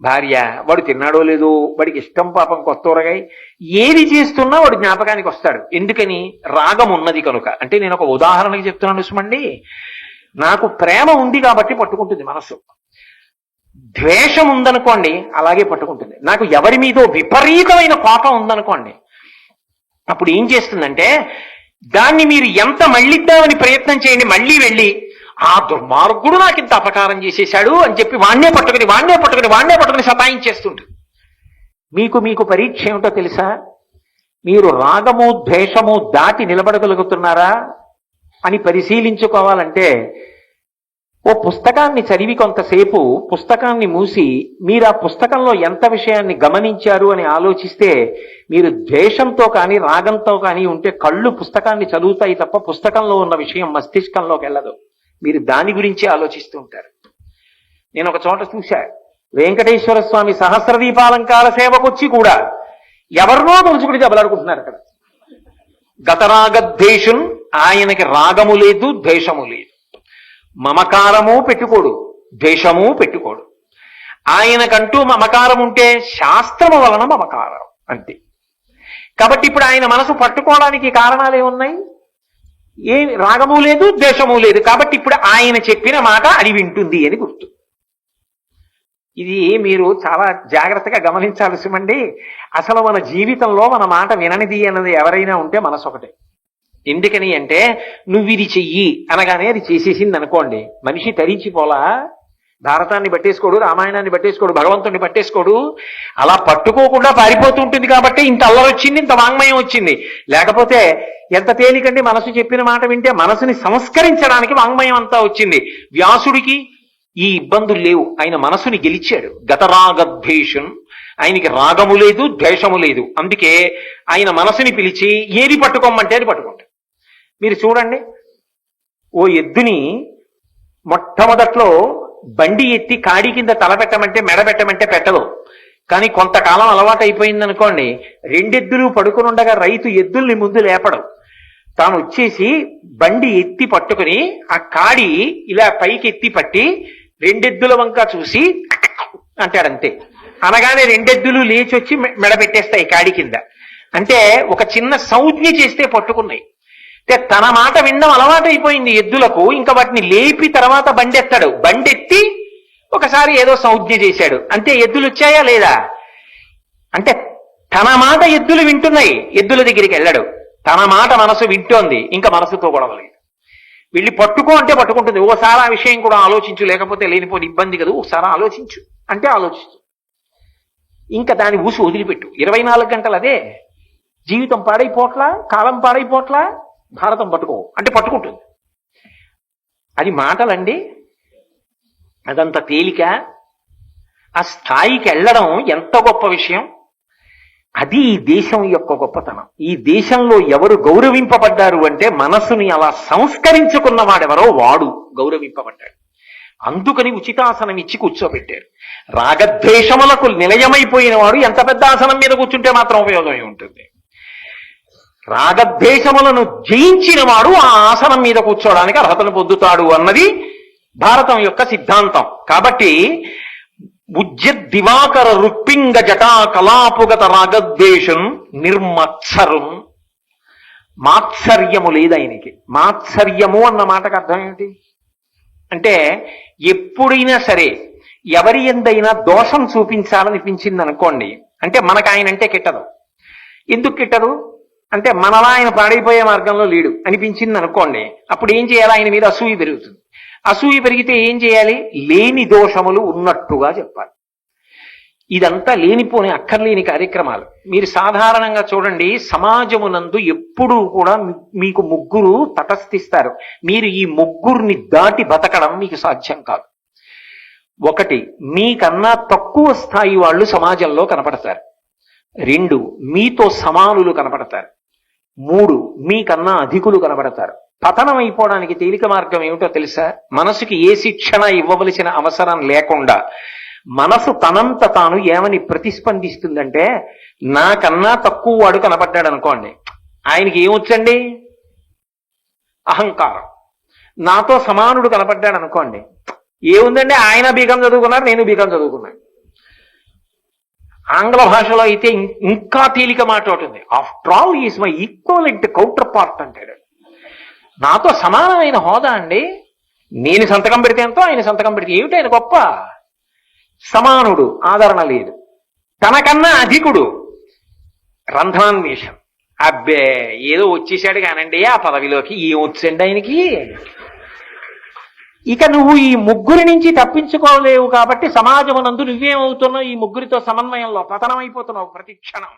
భార్య, వాడు తిన్నాడో లేదో, వాడికి ఇష్టం పాపం కొత్త ఊరగాయ. ఏది చేస్తున్నా వాడు జ్ఞాపకానికి వస్తాడు. ఎందుకని? రాగం ఉన్నది కనుక. అంటే నేను ఒక ఉదాహరణకి చెప్తున్నాను సుమండి. నాకు ప్రేమ ఉంది కాబట్టి పట్టుకుంటుంది మనస్సు. ద్వేషం ఉందనుకోండి అలాగే పట్టుకుంటుంది. నాకు ఎవరి మీదో విపరీతమైన కోపం ఉందనుకోండి, అప్పుడు ఏం చేస్తుందంటే దాన్ని మీరు ఎంత మళ్ళిద్దామని ప్రయత్నం చేయండి, మళ్ళీ వెళ్ళి ఆ దుర్మార్గుడు నాకు ఇంత అపకారం చేసేశాడు అని చెప్పి వాణ్ణే పట్టుకుని సతాయించేస్తుంటుంది. మీకు పరీక్ష ఏమిటో తెలుసా? మీరు రాగము ద్వేషము దాటి నిలబడగలుగుతున్నారా అని పరిశీలించుకోవాలంటే ఓ పుస్తకాన్ని చదివి కొంతసేపు పుస్తకాన్ని మూసి మీరు ఆ పుస్తకంలో ఎంత విషయాన్ని గమనించారు అని ఆలోచిస్తే, మీరు ద్వేషంతో కానీ రాగంతో కానీ ఉంటే కళ్ళు పుస్తకాన్ని చదువుతాయి తప్ప పుస్తకంలో ఉన్న విషయం మస్తిష్కంలోకి వెళ్ళదు. మీరు దాని గురించి ఆలోచిస్తూ ఉంటారు. నేను ఒక చోట చూశా, వెంకటేశ్వర స్వామి సహస్రదీపాలంకార సేవకొచ్చి కూడా ఎవరినో తలుచుకుని దెబ్బలాడుకుంటున్నారు అక్కడ. గతరాగద్వేషం, ఆయనకి రాగము లేదు ద్వేషము లేదు, మమకారము పెట్టుకోడు ద్వేషము పెట్టుకోడు. ఆయనకంటూ మమకారం ఉంటే శాస్త్రము వలన మమకారం అంతే. కాబట్టి ఇప్పుడు ఆయన మనసు పట్టుకోవడానికి కారణాలు ఏమున్నాయి? ఏ రాగము లేదు ద్వేషము లేదు. కాబట్టి ఇప్పుడు ఆయన చెప్పిన మాట అది వింటుంది అని గుర్తు. ఇది మీరు చాలా జాగ్రత్తగా గమనించాల్సిమండి. అసలు మన జీవితంలో మన మాట విననిది అన్నది ఎవరైనా ఉంటే మనసు ఒకటే. ఎందుకని అంటే నువ్వు ఇది చెయ్యి అనగానే అది చేసేసింది అనుకోండి, మనిషి తరించిపోలా. భారతాన్ని పట్టేసుకోడు, రామాయణాన్ని పట్టేసుకోడు, భగవంతుడిని పట్టేసుకోడు. అలా పట్టుకోకుండా పారిపోతుంటుంది కాబట్టి ఇంత అల్లరి వచ్చింది, ఇంత వాంగ్మయం వచ్చింది. లేకపోతే ఎంత తేలికండి, మనసు చెప్పిన మాట వింటే మనసుని సంస్కరించడానికి వాంగ్మయం అంతా వచ్చింది. వ్యాసుడికి ఈ ఇబ్బందులు లేవు, ఆయన మనసుని గెలిచాడు. గతరాగద్వేషం, ఆయనకి రాగము లేదు, ద్వేషము లేదు. అందుకే ఆయన మనసుని పిలిచి ఏది పట్టుకోమంటే అది పట్టుకుంటాడు. మీరు చూడండి, ఓ ఎద్దుని మొట్టమొదట్లో బండి ఎత్తి కాడి కింద తల పెట్టమంటే మెడ పెట్టమంటే పెట్టదు. కానీ కొంతకాలం అలవాటు అయిపోయింది అనుకోండి, రెండెద్దులు పడుకుని ఉండగా రైతు ఎద్దుల్ని ముందు లేపడం, తాను వచ్చేసి బండి ఎత్తి పట్టుకుని ఆ కాడి ఇలా పైకి ఎత్తి పట్టి రెండెద్దుల వంక చూసి అంటాడంతే. అనగానే రెండెద్దులు లేచి వచ్చి మెడ పెట్టేస్తాయి కాడి కింద. అంటే ఒక చిన్న సంజ్ఞ చేస్తే పట్టుకున్నాయి. అంటే తన మాట వినడం అలవాటు అయిపోయింది ఎద్దులకు. ఇంకా వాటిని లేపి తర్వాత బండెత్తాడు, బండెత్తి ఒకసారి ఏదో సంజ్ఞ చేశాడు, అంతే. ఎద్దులు వచ్చాయా లేదా? అంటే తన మాట ఎద్దులు వింటున్నాయి, ఎద్దుల దగ్గరికి వెళ్ళాడు. తన మాట మనసు వింటోంది, ఇంకా మనసుతో గొడవలేదు. వెళ్ళి పట్టుకో అంటే పట్టుకుంటుంది. ఓసారి ఆ విషయం కూడా ఆలోచించు, లేకపోతే లేనిపోని ఇబ్బంది కదా, ఒకసారి ఆలోచించు అంటే ఆలోచిస్తు. ఇంకా దాని ఊసి వదిలిపెట్టు. 24 గంటలు అదే. జీవితం పాడైపోట్లా, కాలం పాడైపోట్లా, భారతం పట్టుకో అంటే పట్టుకుంటుంది. అది మాటలండి, అదంత తేలిక. ఆ స్థాయికి వెళ్ళడం ఎంత గొప్ప విషయం. అది ఈ దేశం యొక్క గొప్పతనం. ఈ దేశంలో ఎవరు గౌరవింపబడ్డారు అంటే మనసుని అలా సంస్కరించుకున్న వాడెవరో వాడు గౌరవింపబడ్డాడు. అందుకని ఉచితాసనం ఇచ్చి కూర్చోబెట్టారు. రాగద్వేషములకు నిలయమైపోయిన వాడు ఎంత పెద్ద ఆసనం మీద కూర్చుంటే మాత్రం ఉపయోగమే ఉంటుంది. రాగద్వేషములను జయించిన వాడు ఆ ఆసనం మీద కూర్చోవడానికి అర్హతను పొందుతాడు అన్నది భారతం యొక్క సిద్ధాంతం. కాబట్టి ఉజ్జద్దివాకర రుక్పింగ జటా కలాపుగత రాగద్వేషం నిర్మత్సరం. మాత్సర్యము లేదు ఆయనకి. మాత్సర్యము అన్న మాటకు అర్థం ఏమిటి అంటే, ఎప్పుడైనా సరే ఎవరి ఎందైనా దోషం చూపించాలనిపించింది అనుకోండి, అంటే మనకు ఆయన అంటే కిట్టదు. ఎందుకు కిట్టదు అంటే, మనలా ఆయన పాడైపోయే మార్గంలో లేడు అనిపించింది అనుకోండి, అప్పుడు ఏం చేయాలి? ఆయన మీద అసూయ పెరుగుతుంది. అసూయ పెరిగితే ఏం చేయాలి? లేని దోషములు ఉన్నట్టుగా చెప్పాలి. ఇదంతా లేనిపోని అక్కర్లేని కార్యక్రమాలు. మీరు సాధారణంగా చూడండి, సమాజమునందు ఎప్పుడూ కూడా మీకు ముగ్గురు తటస్థిస్తారు. మీరు ఈ ముగ్గురిని దాటి బతకడం మీకు సాధ్యం కాదు. ఒకటి, మీకన్నా తక్కువ స్థాయి వాళ్ళు సమాజంలో కనపడతారు. 2, మీతో సమానులు కనపడతారు. 3, మీకన్నా అధికులు కనబడతారు. పతనం అయిపోవడానికి తేలిక మార్గం ఏమిటో తెలుసా? మనసుకి ఏ శిక్షణ ఇవ్వవలసిన అవసరం లేకుండా మనసు తనంత తాను ఏమని ప్రతిస్పందిస్తుందంటే, నాకన్నా తక్కువ వాడు కనపడ్డాడు అనుకోండి, ఆయనకి ఏమొచ్చండి? అహంకారం. నాతో సమానుడు కనపడ్డాడు అనుకోండి, ఏముందండి? ఆయన బీకాం చదువుకున్నారు, నేను బీకాం చదువుకున్నాను. ఆంగ్ల భాషలో అయితే ఇంకా తేలిక మాట ఉంటుంది. After all is my equivalent counter part అంటాడు. నాతో సమానమైన హోదా అండి. నేను సంతకం పెడితే ఎంతో, ఆయన సంతకం పెడితే ఏమిటి? ఆయన గొప్ప సమానుడు, ఆదరణ లేదు. తనకన్నా అధికుడు, రంధ్రాన్వేషం. అబ్బే ఏదో వచ్చేసాడు కానండి ఆ పదవిలోకి, ఏం వచ్చండి ఆయనకి? ఇక నువ్వు ఈ ముగ్గురి నుంచి తప్పించుకోలేవు కాబట్టి సమాజమునందు నువ్వేమవుతున్నావు? ఈ ముగ్గురితో సమన్వయంలో పతనం అయిపోతున్నావు ప్రతి క్షణం.